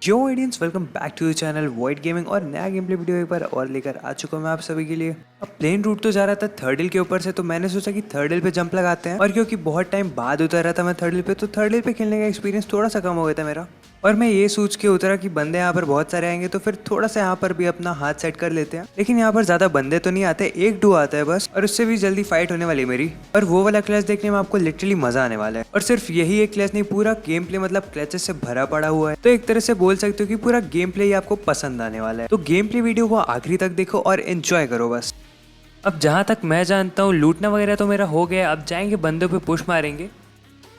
Yo audience, welcome back to the channel Void Gaming. और नया game play video एक बार और लेकर आ चुका हूँ मैं आप सभी के लिए। अब प्लेन रूट तो जा रहा था थर्ड हिल के ऊपर से, तो मैंने सोचा कि थर्ड हिल पे जंप लगाते हैं। और क्योंकि बहुत टाइम बाद उतर रहा था मैं थर्ड हिल पे, तो थर्ड हिल पे खेलने का एक्सपीरियंस थोड़ा सा कम हो गया था मेरा। और मैं ये सोच के उतरा कि बंदे यहाँ पर बहुत सारे आएंगे, तो फिर थोड़ा सा यहाँ पर भी अपना हाथ सेट कर लेते हैं। लेकिन यहाँ पर ज्यादा बंदे तो नहीं आते, एक डू आता है बस, और उससे भी जल्दी फाइट होने वाली मेरी। और वो वाला क्लच देखने में आपको लिटरली मजा आने वाला है। और सिर्फ यही एक क्लच नहीं, पूरा गेम प्ले मतलब क्लचेस से भरा पड़ा हुआ है। तो एक तरह से बोल सकते हो कि पूरा गेम प्ले ही आपको पसंद आने वाला है। तो गेम प्ले वीडियो को आखिरी तक देखो और एंजॉय करो बस। अब जहाँ तक मैं जानता हूँ लूटना वगैरह तो मेरा हो गया। अब जाएंगे बंदों पे पुश मारेंगे।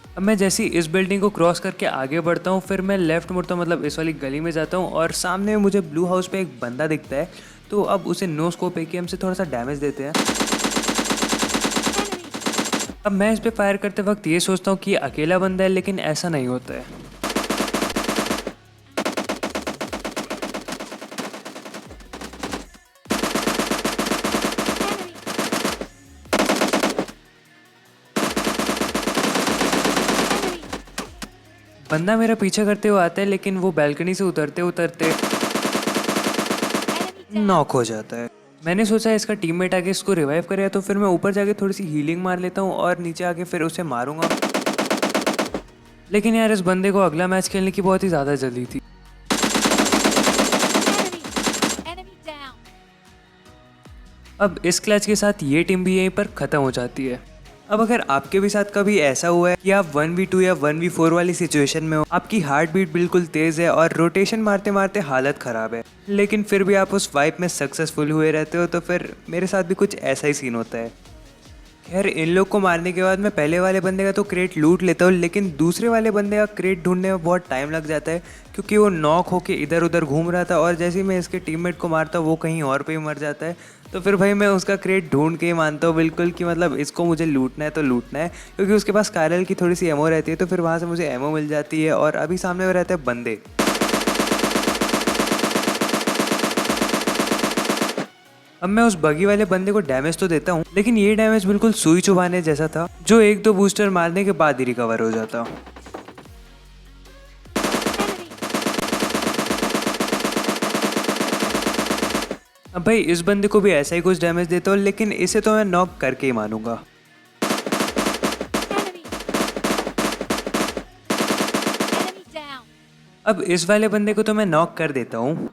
अब मैं जैसे ही इस बिल्डिंग को क्रॉस करके आगे बढ़ता हूँ, फिर मैं लेफ्ट मुड़ता हूँ, मतलब इस वाली गली में जाता हूँ। और सामने में मुझे ब्लू हाउस पे एक बंदा दिखता है। तो अब उसे नो स्कोप AKM से थोड़ा सा डैमेज देते हैं। अब मैं इस पे फायर करते वक्त ये सोचता हूँ कि ये अकेला बंदा है, लेकिन ऐसा नहीं होता है। बंदा मेरा पीछा करते हुए आता है, लेकिन वो बैल्कनी से उतरते उतरते नॉक हो जाता है। मैंने सोचा इसका टीममेट आके इसको रिवाइव करेगा, तो फिर मैं ऊपर जाके थोड़ी सी हीलिंग मार लेता हूँ और नीचे आके फिर उसे मारूंगा। लेकिन यार इस बंदे को अगला मैच खेलने की बहुत ही ज़्यादा जल्दी थी। अब इस क्लच के साथ ये टीम भी यहीं पर ख़त्म हो जाती है। अब अगर आपके भी साथ कभी ऐसा हुआ है कि आप 1v2 या 1v4 वाली सिचुएशन में हो, आपकी हार्ट बीट बिल्कुल तेज़ है और रोटेशन मारते मारते हालत ख़राब है, लेकिन फिर भी आप उस वाइप में सक्सेसफुल हुए रहते हो, तो फिर मेरे साथ भी कुछ ऐसा ही सीन होता है। खैर इन लोग को मारने के बाद मैं पहले वाले बंदे का तो क्रेट लूट लेता हूँ, लेकिन दूसरे वाले बंदे का क्रेट ढूंढने में बहुत टाइम लग जाता है, क्योंकि वो नॉक होके इधर उधर घूम रहा था। और जैसे ही मैं इसके टीममेट को मारता हूँ वो कहीं और पे ही मर जाता है। तो फिर भाई मैं उसका क्रेट ढूंढ के ही मानता हूँ बिल्कुल कि मतलब इसको मुझे लूटना है तो लूटना है, क्योंकि उसके पास कायरल की थोड़ी सी एमओ रहती है, तो फिर वहाँ से मुझे एमओ मिल जाती है। और अभी सामने में रहते हैं बंदे। अब मैं उस बगी वाले बंदे को डैमेज तो देता हूँ, लेकिन ये डैमेज बिल्कुल सुई चुभाने जैसा था, जो एक दो बूस्टर मारने के बाद ही रिकवर हो जाता। अब भाई इस बंदे को भी ऐसा ही कुछ डैमेज देता हूँ, लेकिन इसे तो मैं नॉक करके ही मानूंगा। अब इस वाले बंदे को तो मैं नॉक कर देता हूँ।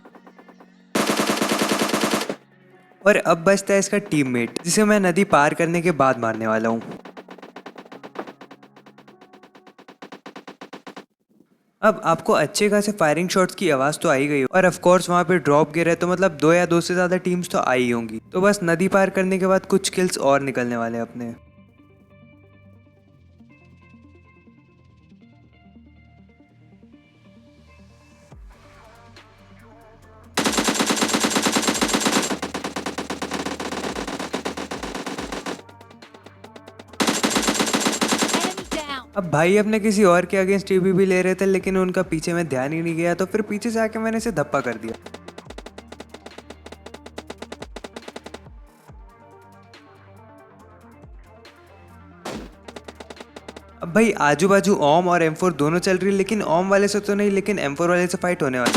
और अब बचता है इसका टीममेट, जिसे मैं नदी पार करने के बाद मारने वाला हूँ। अब आपको अच्छे खासे फायरिंग शॉट्स की आवाज़ तो आई गई हो, और ऑफ कोर्स वहाँ पे ड्रॉप गिर है, तो मतलब दो या दो से ज़्यादा टीम्स तो आई होंगी। तो बस नदी पार करने के बाद कुछ किल्स और निकलने वाले हैं अपने। अब भाई अपने किसी और के अगेंस्ट टीवी भी ले रहे थे, लेकिन उनका पीछे में ध्यान ही नहीं गया, तो फिर पीछे से आके मैंने इसे धप्पा कर दिया। अब भाई आजू बाजू ओम और M4 दोनों चल रही है, लेकिन ओम वाले से तो नहीं, लेकिन M4 वाले से फाइट होने वाली।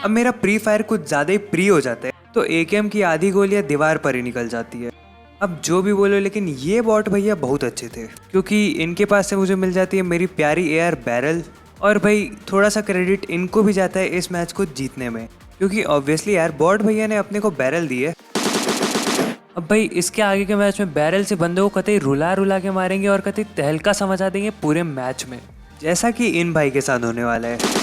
अब मेरा प्री फायर कुछ ज्यादा ही प्री हो जाता है, तो AKM की आधी गोलियां दीवार पर ही निकल जाती है। अब जो भी बोलो, लेकिन ये बॉट भैया बहुत अच्छे थे, क्योंकि इनके पास से मुझे मिल जाती है मेरी प्यारी AR बैरल। और भाई थोड़ा सा क्रेडिट इनको भी जाता है इस मैच को जीतने में, क्योंकि ऑब्वियसली यार बॉट भैया ने अपने को बैरल दी है। अब भाई इसके आगे के मैच में बैरल से बंदों को कतई रुला रुला के मारेंगे और कतई तहलका समझा देंगे पूरे मैच में, जैसा कि इन भाई के साथ होने वाला है।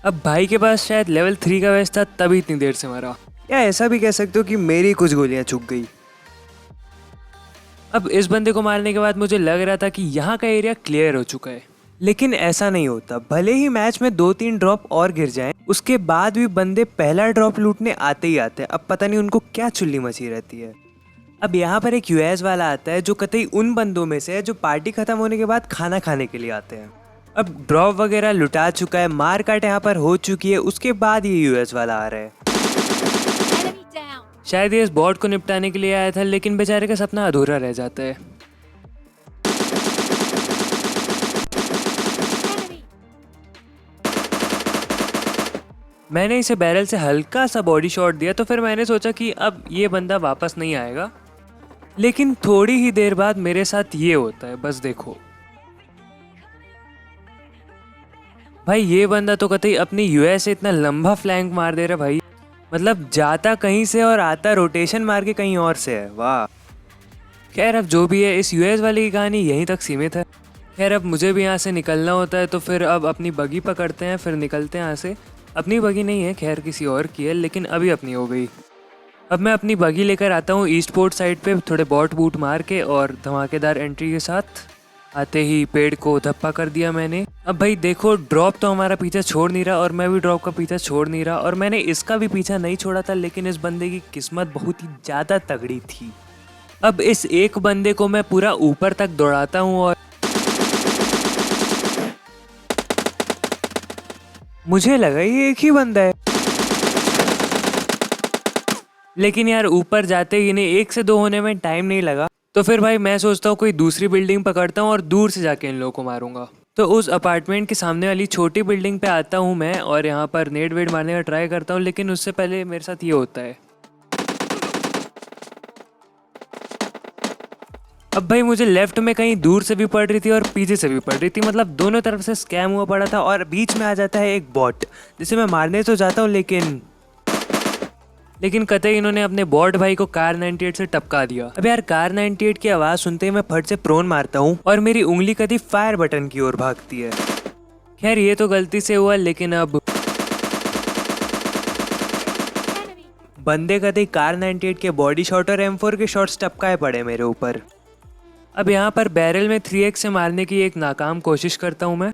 अब भाई के पास शायद लेवल 3 का वेस्ट था, तभी इतनी देर से मरा, या ऐसा भी कह सकते हो कि मेरी कुछ गोलियां चुक गई। अब इस बंदे को मारने के बाद मुझे लग रहा था कि यहाँ का एरिया क्लियर हो चुका है, लेकिन ऐसा नहीं होता। भले ही मैच में 2-3 ड्रॉप और गिर जाएं, उसके बाद भी बंदे पहला ड्रॉप लूटने आते ही आते हैं। अब पता नहीं उनको क्या चुल्ली मची रहती है। अब यहाँ पर एक यूएस वाला आता है, जो कतई उन बंदों में से है जो पार्टी खत्म होने के बाद खाना खाने के लिए आते हैं। अब ड्रॉप वगैरह लुटा चुका है, मार काट यहाँ पर हो चुकी है, उसके बाद ये यूएस वाला आ रहा है। शायद ये इस बॉट को निपटाने के लिए आया था, लेकिन बेचारे का सपना अधूरा रह जाता है। मैंने इसे बैरल से हल्का सा बॉडी शॉट दिया, तो फिर मैंने सोचा कि अब ये बंदा वापस नहीं आएगा, लेकिन थोड़ी ही देर बाद मेरे साथ ये होता है। बस देखो भाई, ये बंदा तो कतई अपनी यूएस से इतना लंबा फ्लैंक मार दे रहा भाई, मतलब जाता कहीं से और आता रोटेशन मार के कहीं और से है। वाह। खैर अब जो भी है, इस यूएस वाली की कहानी यहीं तक सीमित है। खैर अब मुझे भी यहाँ से निकलना होता है, तो फिर अब अपनी बगी पकड़ते हैं, फिर निकलते हैं यहाँ से। अपनी बगी नहीं है, खैर किसी और की है, लेकिन अभी अपनी हो गई। अब मैं अपनी बगी लेकर आता हूँ ईस्ट पोर्ट साइड पे, थोड़े बॉट बूट मार के और धमाकेदार एंट्री के साथ। आते ही पेड़ को धप्पा कर दिया मैंने। अब भाई देखो, ड्रॉप तो हमारा पीछा छोड़ नहीं रहा और मैं भी ड्रॉप का पीछा छोड़ नहीं रहा, और मैंने इसका भी पीछा नहीं छोड़ा था, लेकिन इस बंदे की किस्मत बहुत ही ज़्यादा तगड़ी थी। अब इस एक बंदे को मैं पूरा ऊपर तक दौड़ाता हूँ और मुझे लगा ये एक ही बंदा है, लेकिन यार ऊपर जाते ही इन्हें 1 से 2 होने में टाइम नहीं लगा। तो फिर भाई मैं सोचता हूँ कोई दूसरी बिल्डिंग पकड़ता हूँ और दूर से जाके इन लोगों को मारूंगा। तो उस अपार्टमेंट के सामने वाली छोटी बिल्डिंग पे आता हूँ मैं और यहाँ पर नेट वेट मारने का ट्राई करता हूँ, लेकिन उससे पहले मेरे साथ ये होता है। अब भाई मुझे लेफ्ट में कहीं दूर से भी पड़ रही थी और पीछे से भी पड़ रही थी, मतलब दोनों तरफ से स्कैम हुआ पड़ा था, और बीच में आ जाता है एक बॉट जिसे मैं मारने तो जाता हूँ, लेकिन कतई इन्होंने अपने बॉट भाई को कार 98 से टपका दिया। अब यार कार 98 की आवाज सुनते ही मैं फट से प्रोन मारता हूँ और मेरी उंगली कभी फायर बटन की ओर भागती है। खैर ये तो गलती से हुआ, लेकिन अब बंदे कतई कार 98 के बॉडी शॉट और M4 के शॉट्स टपकाए पड़े मेरे ऊपर। अब यहाँ पर बैरल में 3x से मारने की एक नाकाम कोशिश करता हूँ मैं।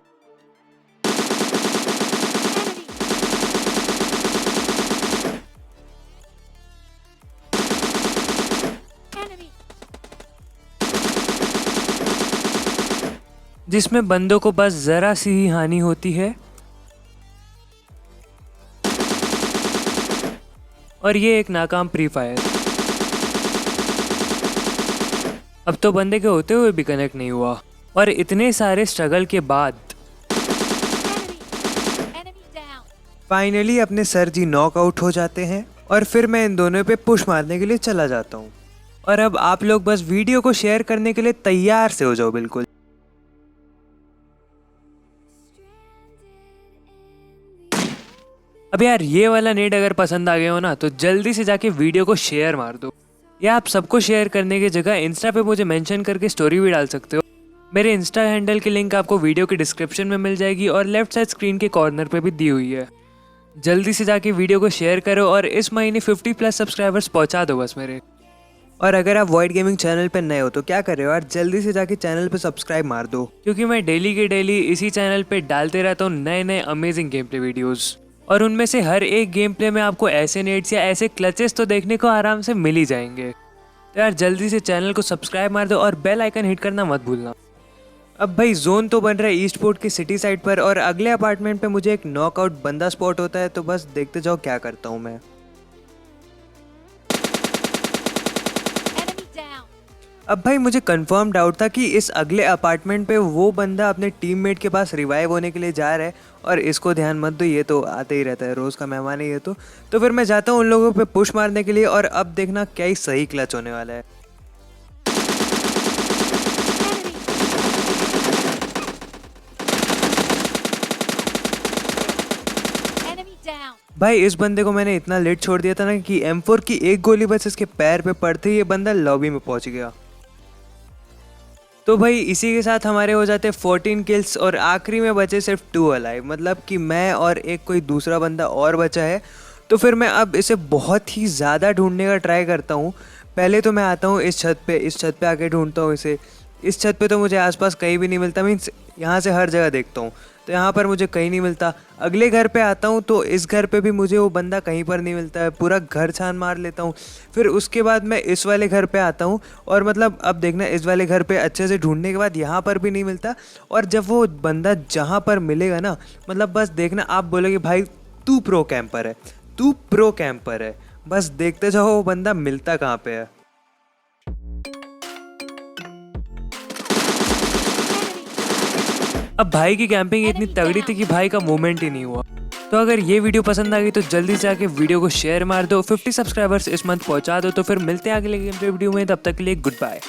जिसमें बंदों को बस जरा सी ही हानि होती है, और ये एक नाकाम प्री फायर। अब तो बंदे के होते हुए भी कनेक्ट नहीं हुआ, और इतने सारे स्ट्रगल के बाद फाइनली अपने सर जी नॉकआउट हो जाते हैं, और फिर मैं इन दोनों पे पुश मारने के लिए चला जाता हूँ। और अब आप लोग बस वीडियो को शेयर करने के लिए तैयार से हो जाओ बिल्कुल। अब यार ये वाला नेट अगर पसंद आ गया हो ना, तो जल्दी से जाके वीडियो को शेयर मार दो, या आप सबको शेयर करने की जगह इंस्टा पे मुझे मेंशन करके स्टोरी भी डाल सकते हो। मेरे इंस्टा हैंडल की लिंक आपको वीडियो के डिस्क्रिप्शन में मिल जाएगी और लेफ्ट साइड स्क्रीन के कॉर्नर पे भी दी हुई है। जल्दी से जाके वीडियो को शेयर करो और इस महीने 50+ सब्सक्राइबर्स पहुंचा दो बस मेरे। और अगर आप वॉइड गेमिंग चैनल पे नए हो तो क्या कर रहे हो यार, जल्दी से जाके चैनल पे सब्सक्राइब मार दो, क्योंकि मैं डेली के डेली इसी चैनल पे डालते रहता हूँ नए नए अमेजिंग गेम प्ले वीडियोज़, और उनमें से हर एक गेम प्ले में आपको ऐसे नेट्स या ऐसे क्लचेस तो देखने को आराम से मिल ही जाएंगे। तो यार जल्दी से चैनल को सब्सक्राइब मार दो और बेल आइकन हिट करना मत भूलना। अब भाई जोन तो बन रहा है ईस्ट पोर्ट की सिटी साइड पर, और अगले अपार्टमेंट पे मुझे एक नॉकआउट बंदा स्पॉट होता है, तो बस देखते जाओ क्या करता हूँ मैं। अब भाई मुझे कंफर्म डाउट था कि इस अगले अपार्टमेंट पे वो बंदा अपने टीममेट के पास रिवाइव होने के लिए जा रहा है, और इसको ध्यान मत दो, ये तो आते ही रहता है, रोज़ का मेहमान है ये तो फिर मैं जाता हूँ उन लोगों पे पुश मारने के लिए, और अब देखना क्या ही सही क्लच होने वाला है। भाई इस बंदे को मैंने इतना लेट छोड़ दिया था ना कि M4 की एक गोली बस इसके पैर पे पड़ते ही ये बंदा लॉबी में पहुंच गया। तो भाई इसी के साथ हमारे हो जाते 14 किल्स, और आखिरी में बचे सिर्फ 2 अलाइव, मतलब कि मैं और एक कोई दूसरा बंदा और बचा है। तो फिर मैं अब इसे बहुत ही ज़्यादा ढूंढने का ट्राई करता हूँ। पहले तो मैं आता हूँ इस छत पे आके ढूंढता हूँ इसे। इस छत पे तो मुझे आसपास कहीं भी नहीं मिलता, मीन्स यहाँ से हर जगह देखता हूँ, तो यहाँ पर मुझे कहीं नहीं मिलता। अगले घर पे आता हूँ तो इस घर पे भी मुझे वो बंदा कहीं पर नहीं मिलता है, पूरा घर छान मार लेता हूँ। फिर उसके बाद मैं इस वाले घर पे आता हूँ और मतलब अब देखना इस वाले घर पे अच्छे से ढूंढने के बाद यहाँ पर भी नहीं मिलता। और जब वो बंदा जहाँ पर मिलेगा ना, मतलब बस देखना आप बोलोगे भाई तू प्रो कैंपर है, तू प्रो कैंपर है। बस देखते जाओ वो बंदा मिलता कहाँ पे है। अब भाई की कैंपिंग इतनी तगड़ी थी कि भाई का मूवमेंट ही नहीं हुआ। तो अगर ये वीडियो पसंद आ गई तो जल्दी से आके वीडियो को शेयर मार दो, 50 सब्सक्राइबर्स इस मंथ पहुंचा दो। तो फिर मिलते हैं अगले गेम प्ले वीडियो में, तब तक के लिए गुड बाय।